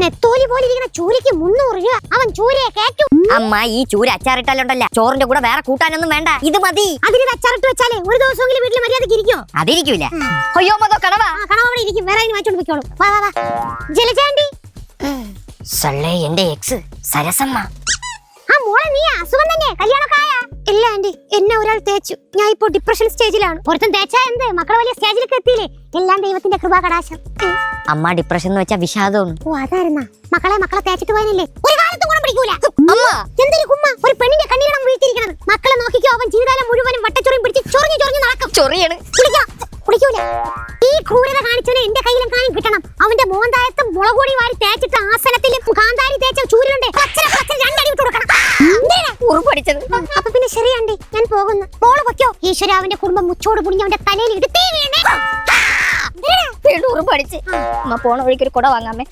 നെത്തോലി പോലെ ഇരിക്കുന്ന ചൂരയ്ക്ക് 300 രൂപ. അവൻ ചൂരയെ കേറ്റും. അമ്മ ഈ ചൂര അച്ചാറിട്ടാലുണ്ടല്ല, ചോറിന്റെ കൂടെ വേറെ കൂട്ടാനൊന്നും വേണ്ട, ഇത് മതി. അതിന് അച്ചാറിട്ട് വെച്ചാലേ ഒരു ദിവസമെങ്കിലും വീട്ടിൽ മര്യാദക്ക് ഇരിക്കോ? അതിരിക്കൂല. അയ്യോ മതോ കടവാ. കടവ അവിടെ ഇരിക്കും, വേറെ മാറ്റോണ്ട് വെക്കോളൂ. വാ വാ വാ. ജലജാണ്ടി സള്ളേ, എന്റെ എക്സ് സരസമ്മ. ആ മോളെ, നീ അസുഖം തന്നെ? കല്യാണമൊക്കെ ആയാ? ഇല്ല ആന്റി, എന്നെ ഒരാൾ തേച്ചു. ഞാൻ ഇപ്പോ ഡിപ്രഷൻ സ്റ്റേജിലാണ്. പുറത്തും തേച്ചാ എന്ത്, മക്കളെ വലിയ സ്റ്റേജിലേക്ക് എത്തിയില്ലേ. എല്ലാം ദൈവത്തിന്റെ കൃപാകടാശം. അമ്മ ഡിപ്രഷൻ എന്ന് വെച്ചാ വിഷാദവും. ഓ അതായിരുന്നാ. മക്കളെ തേച്ചിട്ട് പോയനല്ലേ, ഒരു കാലത്തും ഗുണം പിടിക്കൂല. എന്തൊരു കുമ്മ, ഒരു പെണ്ണിന്റെ കണ്ണീരണം വീഴ്ത്തിയിരിക്കണത്. മക്കളെ നോക്കിക്കോ, അവൻ ജീവിതകാലം മുഴുവനും വട്ടച്ചൊറിയും പിടിച്ച് ചൊറിഞ്ഞു നടക്കും. ചൊറിയാണ്. കുടിക്കൂല. ഈ ക്രൂരത കാണിച്ചവനെ എന്റെ കയ്യിലും കാണി കിട്ടണം. അവന്റെ മോന്തായത്തും മുളകുപൊടി വാരി തേച്ചിട്ട് ആസനത്തിലും കാന്താരി തേച്ച ചൂരിലുണ്ട്. രണ്ടടി വിട്ട് കൊടുക്കണം. അപ്പൊ പിന്നെ ശരിയാണ്ടി, ഞാൻ പോകുന്നു. മോള് പൊയ്ക്കോ. ഈശ്വര, അവന്റെ കുടുംബം മുച്ചോട് പുടിഞ്ഞ് അവന്റെ തലയിൽ ഇടുത്തേ വീണേ. പോണ വഴിക്ക് ഒരു കുട വാങ്ങാമേ.